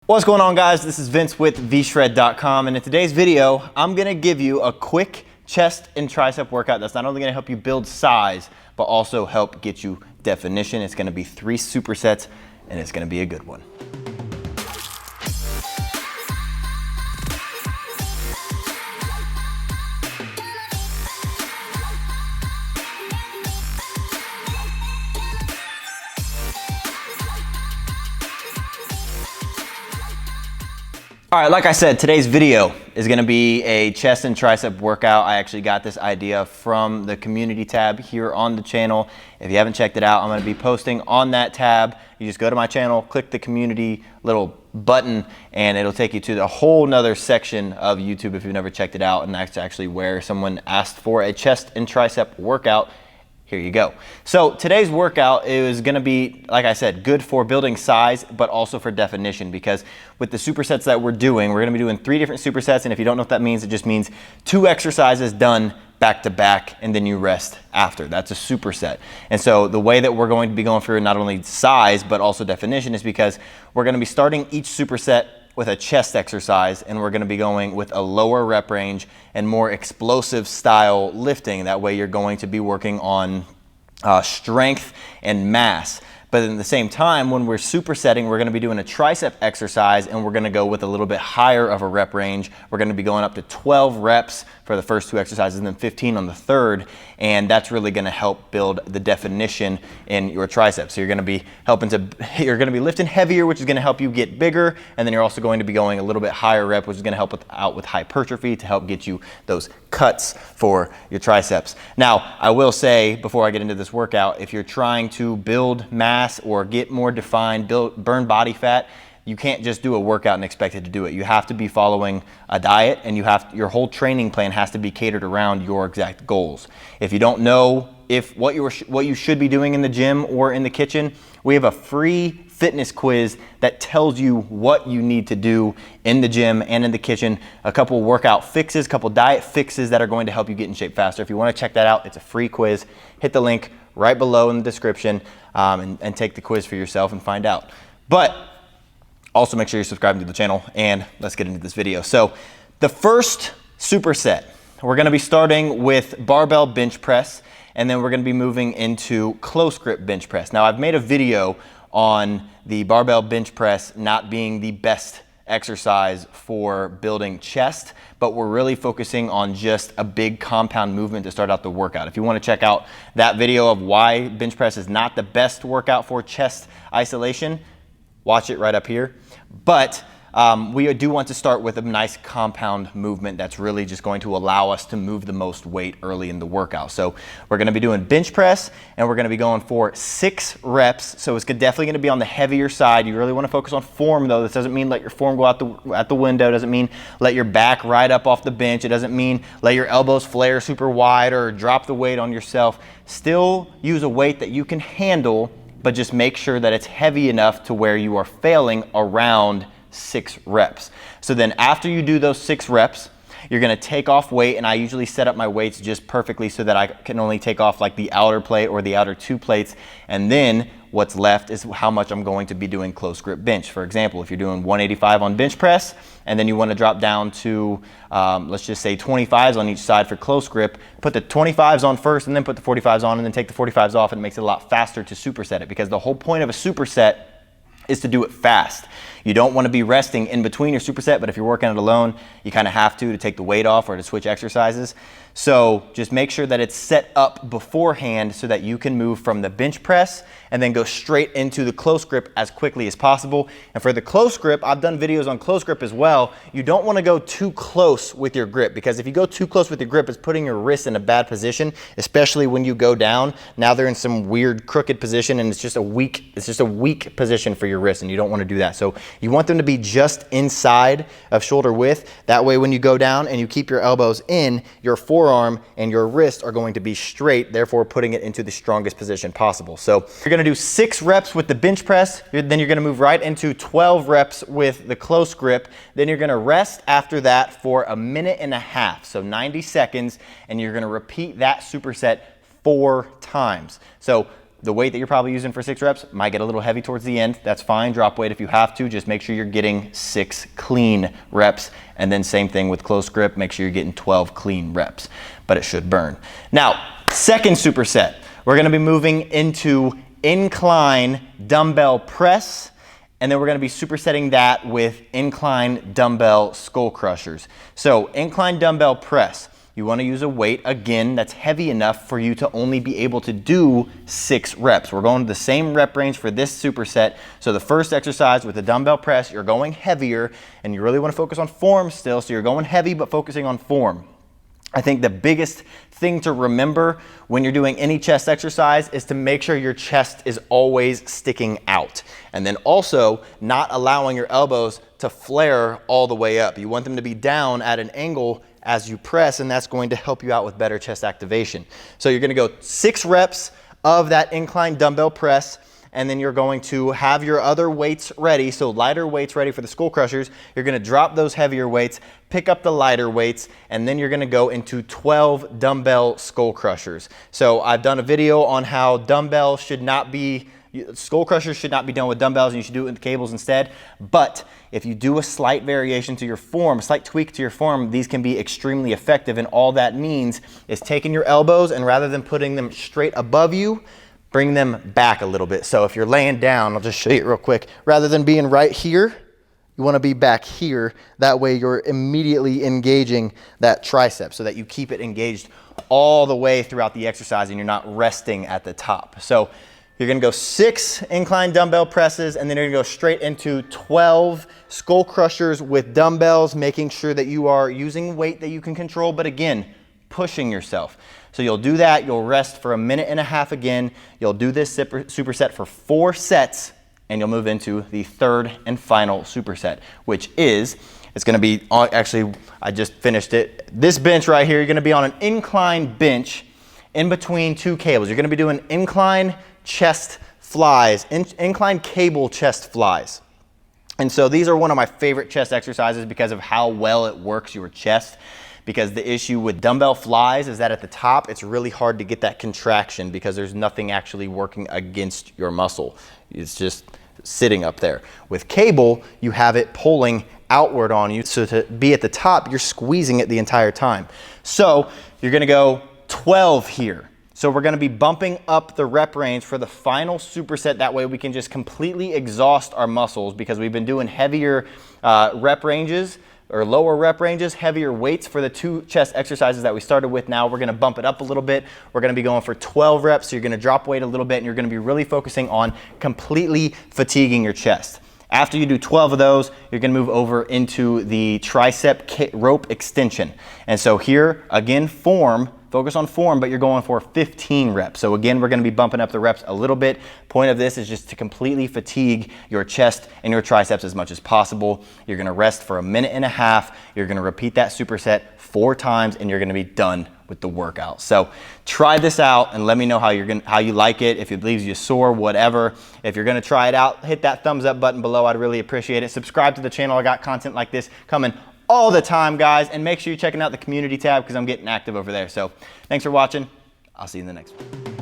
What's going on, guys? This is Vince with vshred.com, and in today's video, I'm gonna give you a quick chest and tricep workout that's not only gonna help you build size, but also help get you definition. It's gonna be 3 supersets, and it's gonna be a good one. All right, like I said, today's video is gonna be a chest and tricep workout. I actually got this idea from the community tab here on the channel. If you haven't checked it out, I'm gonna be posting on that tab. You just go to my channel, click the community little button, and it'll take you to a whole nother section of YouTube if you've never checked it out. And that's actually where someone asked for a chest and tricep workout. Here you go. So today's workout is gonna be, like I said, good for building size, but also for definition, because with the supersets that we're gonna be doing 3 different supersets. And if you don't know what that means, it just means 2 exercises done back to back, and then you rest after. That's a superset. And so the way that we're going to be going for not only size, but also definition is because we're gonna be starting each superset with a chest exercise, and we're gonna be going with a lower rep range and more explosive style lifting. That way you're going to be working on strength and mass. But at the same time, when we're supersetting, we're gonna be doing a tricep exercise, and we're gonna go with a little bit higher of a rep range. We're gonna be going up to 12 reps for the first 2 exercises and then 15 on the third. And that's really gonna help build the definition in your triceps. So you're gonna be lifting heavier, which is gonna help you get bigger. And then you're also going to be going a little bit higher rep, which is gonna help out with hypertrophy to help get you those cuts for your triceps. Now, I will say, before I get into this workout, if you're trying to build mass or get more defined, burn body fat, you can't just do a workout and expect it to do it. You have to be following a diet, and your whole training plan has to be catered around your exact goals. If you don't know what you should be doing in the gym or in the kitchen, we have a free fitness quiz that tells you what you need to do in the gym and in the kitchen. A couple workout fixes, a couple diet fixes that are going to help you get in shape faster. If you want to check that out, it's a free quiz. Hit the link right below in the description and take the quiz for yourself and find out. But also make sure you're subscribing to the channel, and let's get into this video. So the first superset, we're gonna be starting with barbell bench press, and then we're gonna be moving into close grip bench press. Now, I've made a video on the barbell bench press not being the best exercise for building chest, but we're really focusing on just a big compound movement to start out the workout. If you want to check out that video of why bench press is not the best workout for chest isolation, watch it right up here. But we do want to start with a nice compound movement that's really just going to allow us to move the most weight early in the workout. So we're going to be doing bench press, and we're going to be going for 6 reps. So it's definitely going to be on the heavier side. You really want to focus on form, though. This doesn't mean let your form go out the window. It doesn't mean let your back ride up off the bench. It doesn't mean let your elbows flare super wide or drop the weight on yourself. Still use a weight that you can handle, but just make sure that it's heavy enough to where you are failing around 6 reps. So then after you do those 6 reps, you're gonna take off weight, and I usually set up my weights just perfectly so that I can only take off like the outer plate or the outer 2 plates, and then what's left is how much I'm going to be doing close grip bench. For example, if you're doing 185 on bench press, and then you wanna drop down to, let's just say 25s on each side for close grip, put the 25s on first, and then put the 45s on, and then take the 45s off, and it makes it a lot faster to superset it, because the whole point of a superset is to do it fast. You don't want to be resting in between your superset, but if you're working it alone, you kind of have to take the weight off or to switch exercises. So just make sure that it's set up beforehand so that you can move from the bench press and then go straight into the close grip as quickly as possible. And for the close grip, I've done videos on close grip as well. You don't want to go too close with your grip, because if you go too close with your grip, it's putting your wrist in a bad position, especially when you go down. Now they're in some weird crooked position, and it's just a weak position for your wrist, and you don't want to do that. So you want them to be just inside of shoulder width. That way when you go down and you keep your elbows in, your forearm and your wrist are going to be straight, therefore putting it into the strongest position possible. So you're gonna do 6 reps with the bench press, then you're gonna move right into 12 reps with the close grip. Then you're gonna rest after that for 1.5 minutes, so 90 seconds, and you're gonna repeat that superset 4 times. So the weight that you're probably using for 6 reps might get a little heavy towards the end. That's fine. Drop weight if you have to. Just make sure you're getting 6 clean reps. And then same thing with close grip. Make sure you're getting 12 clean reps, but it should burn. Now, second superset, we're going to be moving into incline dumbbell press. And then we're going to be supersetting that with incline dumbbell skull crushers. So incline dumbbell press. You want to use a weight, again, that's heavy enough for you to only be able to do 6 reps. We're going to the same rep range for this superset. So the first exercise with the dumbbell press, you're going heavier, and you really want to focus on form still. So you're going heavy, but focusing on form. I think the biggest thing to remember when you're doing any chest exercise is to make sure your chest is always sticking out. And then also not allowing your elbows to flare all the way up. You want them to be down at an angle as you press, and that's going to help you out with better chest activation. So you're going to go 6 reps of that incline dumbbell press, and then you're going to have your other weights ready. So lighter weights ready for the skull crushers. You're going to drop those heavier weights, pick up the lighter weights, and then you're going to go into 12 dumbbell skull crushers. So I've done a video on how dumbbells should not be, skull crushers should not be done with dumbbells, and you should do it with cables instead. But if you do a slight variation to your form, a slight tweak to your form, these can be extremely effective. And all that means is taking your elbows, and rather than putting them straight above you, bring them back a little bit. So if you're laying down, I'll just show you real quick. Rather than being right here, you want to be back here. That way you're immediately engaging that tricep so that you keep it engaged all the way throughout the exercise and you're not resting at the top. So you're going to go 6 incline dumbbell presses, and then you're going to go straight into 12 skull crushers with dumbbells, making sure that you are using weight that you can control, but again, pushing yourself. So you'll do that, you'll rest for 1.5 minutes again, you'll do this superset for 4 sets, and you'll move into the third and final superset, which is, it's going to be, actually, I just finished it. This bench right here, you're going to be on an incline bench in between 2 cables. You're going to be doing incline chest flies, incline cable chest flies. And so these are one of my favorite chest exercises because of how well it works your chest. Because the issue with dumbbell flies is that at the top, it's really hard to get that contraction because there's nothing actually working against your muscle. It's just sitting up there. With cable, you have it pulling outward on you. So to be at the top, you're squeezing it the entire time. So you're going to go 12 here. So we're going to be bumping up the rep range for the final superset. That way we can just completely exhaust our muscles because we've been doing heavier rep ranges or lower rep ranges, heavier weights for the 2 chest exercises that we started with. Now we're going to bump it up a little bit. We're going to be going for 12 reps. So you're going to drop weight a little bit and you're going to be really focusing on completely fatiguing your chest. After you do 12 of those, you're going to move over into the tricep rope extension. And so here, again, focus on form, but you're going for 15 reps. So again, we're going to be bumping up the reps a little bit. Point of this is just to completely fatigue your chest and your triceps as much as possible. You're going to rest for 1.5 minutes. You're going to repeat that superset 4 times, and you're going to be done with the workout. So try this out and let me know how you like it. If it leaves you sore, whatever. If you're going to try it out, hit that thumbs up button below. I'd really appreciate it. Subscribe to the channel. I got content like this coming all the time, guys, and make sure you're checking out the community tab because I'm getting active over there. So thanks for watching. I'll see you in the next one.